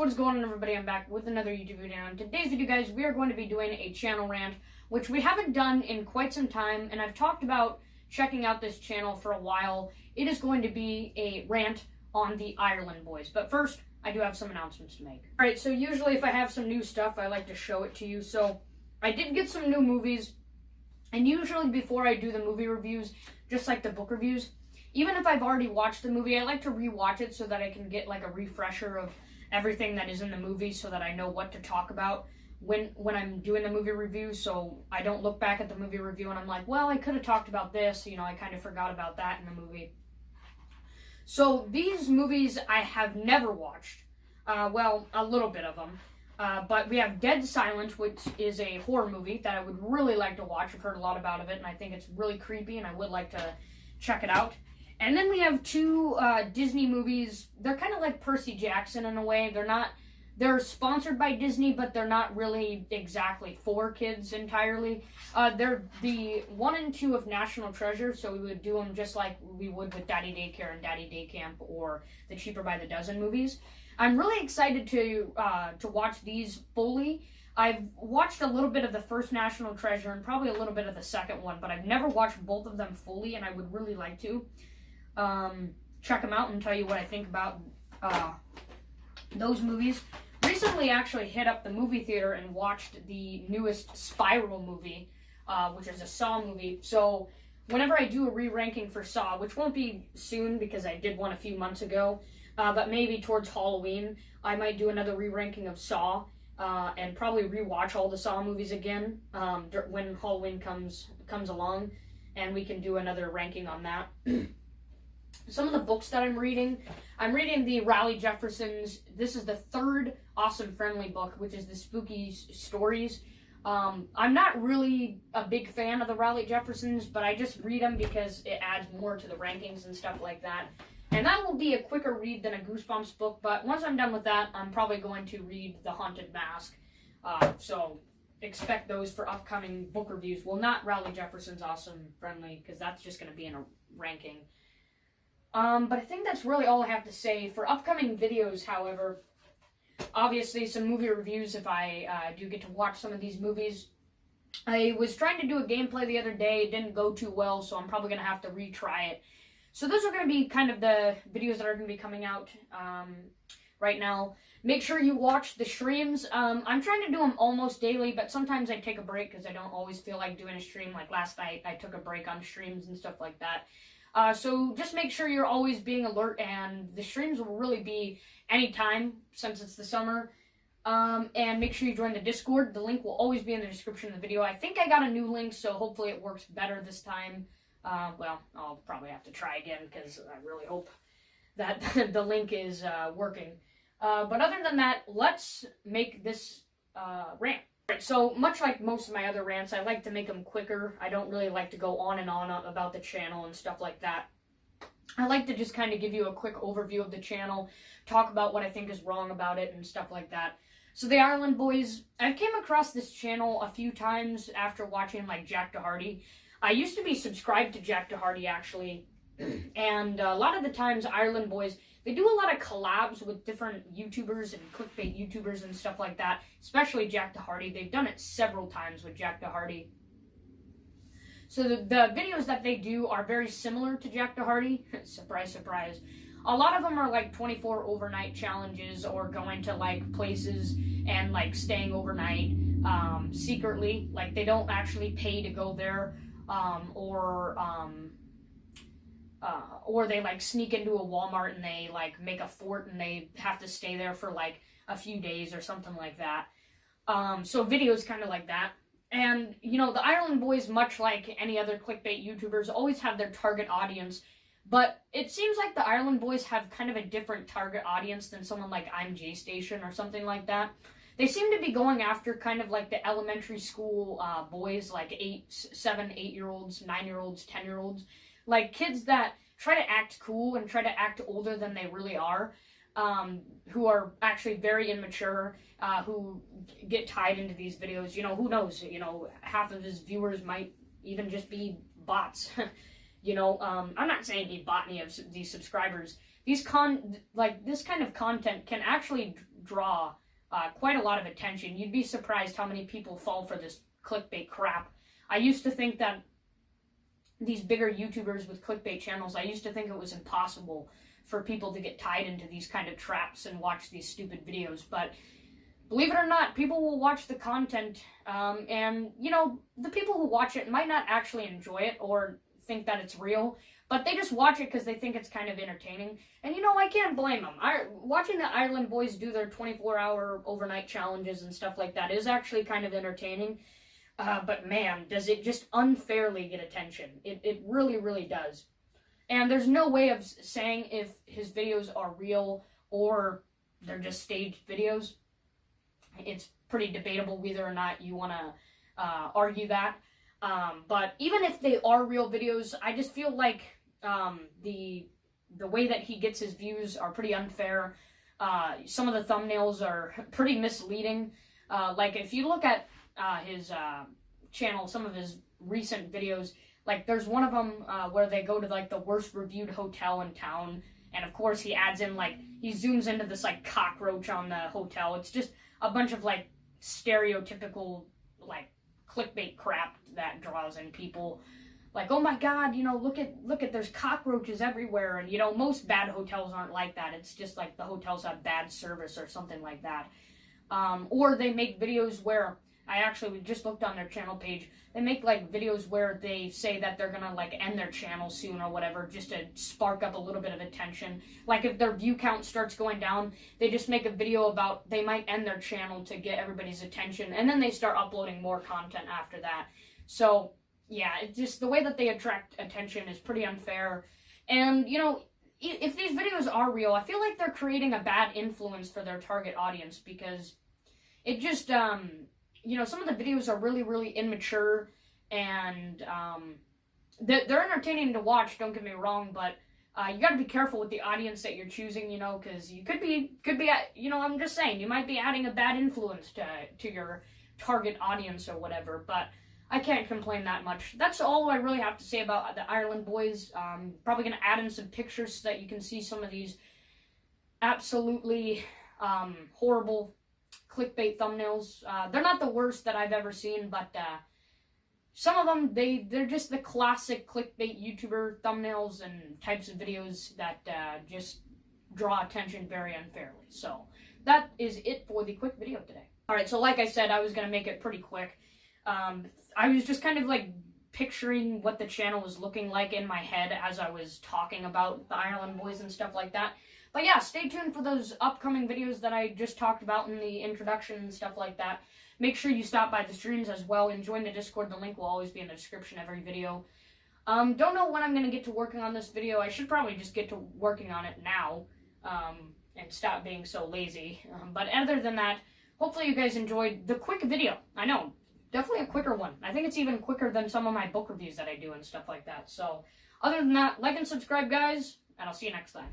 what is going on, everybody? I'm back with another YouTube video. In today's video, guys, we are going to be doing a channel rant, which we haven't done in quite some time, and I've talked about checking out this channel for a while. It is going to be a rant on the Ireland Boys, but first, I do have some announcements to make. Alright, so usually if I have some new stuff, I like to show it to you. So, I did get some new movies, and usually before I do the movie reviews, just like the book reviews, even if I've already watched the movie, I like to rewatch it so that I can get like a refresher of everything that is in the movie so that I know what to talk about when I'm doing the movie review, so I don't look back at the movie review and I'm like, well, I could have talked about this, you know, I kind of forgot about that in the movie. So these movies I have never watched, well, a little bit of them, but we have Dead Silence, which is a horror movie that I would really like to watch. I've heard a lot about it and I think it's really creepy and I would like to check it out. And then we have two Disney movies. They're kind of like Percy Jackson in a way. They're sponsored by Disney, but they're not really exactly for kids entirely. They're the 1 and 2 of National Treasure, so we would do them just like we would with Daddy Daycare and Daddy Day Camp or the Cheaper by the Dozen movies. I'm really excited to watch these fully. I've watched a little bit of the first National Treasure and probably a little bit of the second one, but I've never watched both of them fully, and I would really like to. Check them out and tell you what I think about those movies. Recently actually hit up the movie theater and watched the newest Spiral movie, which is a Saw movie. So whenever I do a re-ranking for Saw, which won't be soon because I did one a few months ago, but maybe towards Halloween, I might do another re-ranking of Saw and probably re-watch all the Saw movies again when Halloween comes along, and we can do another ranking on that. Some of the books that I'm reading the Raleigh Jeffersons. This is the third Awesome Friendly book, which is the spooky stories. I'm not really a big fan of the Raleigh Jeffersons, but I just read them because it adds more to the rankings and stuff like that. And that will be a quicker read than a Goosebumps book, but once I'm done with that, I'm probably going to read The Haunted Mask. So expect those for upcoming book reviews. Well, not Raleigh Jefferson's Awesome Friendly, because that's just going to be in a ranking. But I think that's really all I have to say. For upcoming videos, however, obviously some movie reviews if I do get to watch some of these movies. I was trying to do a gameplay the other day. It didn't go too well, so I'm probably going to have to retry it. So those are going to be kind of the videos that are going to be coming out right now. Make sure you watch the streams. I'm trying to do them almost daily, but sometimes I take a break because I don't always feel like doing a stream. Like last night, I took a break on streams and stuff like that. So just make sure you're always being alert, and the streams will really be anytime since it's the summer. And make sure you join the Discord. The link will always be in the description of the video. I think I got a new link, so hopefully it works better this time. Well, I'll probably have to try again because I really hope that the link is working. But other than that, let's make this rant. So, much like most of my other rants, I like to make them quicker. I don't really like to go on and on about the channel and stuff like that. I like to just kind of give you a quick overview of the channel, talk about what I think is wrong about it and stuff like that. So, the Ireland Boys, I came across this channel a few times after watching, like, Jack Doherty. I used to be subscribed to Jack Doherty, actually, and a lot of the times, Ireland Boys, they do a lot of collabs with different YouTubers and clickbait YouTubers and stuff like that, especially Jack Doherty. They've done it several times with Jack Doherty. So the videos that they do are very similar to Jack Doherty. Surprise, surprise. A lot of them are like 24 overnight challenges or going to like places and like staying overnight secretly. Like they don't actually pay to go there or they like sneak into a Walmart and they like make a fort and they have to stay there for like a few days or something like that. So videos kind of like that. And, you know, the Ireland Boys, much like any other clickbait YouTubers, always have their target audience. But it seems like the Ireland Boys have kind of a different target audience than someone like I'm J Station or something like that. They seem to be going after kind of like the elementary school boys, like 7, 8-year-olds, 9-year-olds, 10-year-olds. Like kids that try to act cool and try to act older than they really are, who are actually very immature, who get tied into these videos. You know, who knows? You know, half of his viewers might even just be bots. You know, I'm not saying he bought any of these subscribers. This kind of content can actually draw quite a lot of attention. You'd be surprised how many people fall for this clickbait crap. I used to think that these bigger YouTubers with clickbait channels, I used to think it was impossible for people to get tied into these kind of traps and watch these stupid videos, but believe it or not, people will watch the content, and, you know, the people who watch it might not actually enjoy it or think that it's real, but they just watch it because they think it's kind of entertaining. And, you know, I can't blame them. Watching the Ireland boys do their 24-hour overnight challenges and stuff like that is actually kind of entertaining. But, man, does it just unfairly get attention. It really, really does. And there's no way of saying if his videos are real or they're just staged videos. It's pretty debatable whether or not you want to argue that. But even if they are real videos, I just feel like the way that he gets his views are pretty unfair. Some of the thumbnails are pretty misleading. Like, if you look at his channel, some of his recent videos, like, there's one of them where they go to, like, the worst reviewed hotel in town, and of course he adds in, like, he zooms into this, like, cockroach on the hotel. It's just a bunch of, like, stereotypical, like, clickbait crap that draws in people. Like, oh my god, you know, look at, there's cockroaches everywhere, and, you know, most bad hotels aren't like that. It's just, like, the hotels have bad service or something like that. Or they make videos where, we just looked on their channel page, they make, like, videos where they say that they're gonna, like, end their channel soon or whatever, just to spark up a little bit of attention. Like, if their view count starts going down, they just make a video about they might end their channel to get everybody's attention, and then they start uploading more content after that. So, yeah, it's just the way that they attract attention is pretty unfair. And, you know, if these videos are real, I feel like they're creating a bad influence for their target audience, because it just, you know, some of the videos are really, really immature, and they're entertaining to watch, don't get me wrong, but you gotta be careful with the audience that you're choosing, you know, because you could be, you know, I'm just saying, you might be adding a bad influence to your target audience or whatever, but I can't complain that much. That's all I really have to say about the Ireland boys. Probably gonna add in some pictures so that you can see some of these absolutely horrible clickbait thumbnails. They're not the worst that I've ever seen, but some of them, they're just the classic clickbait YouTuber thumbnails and types of videos that just draw attention very unfairly. So that is it for the quick video today. Alright, so like I said, I was going to make it pretty quick. I was just kind of like picturing what the channel was looking like in my head as I was talking about the Ireland boys and stuff like that. But yeah, stay tuned for those upcoming videos that I just talked about in the introduction and stuff like that. Make sure you stop by the streams as well and join the Discord. The link will always be in the description of every video. Don't know when I'm going to get to working on this video. I should probably just get to working on it now and stop being so lazy. But other than that, hopefully you guys enjoyed the quick video. I know, definitely a quicker one. I think it's even quicker than some of my book reviews that I do and stuff like that. So other than that, like and subscribe, guys, and I'll see you next time.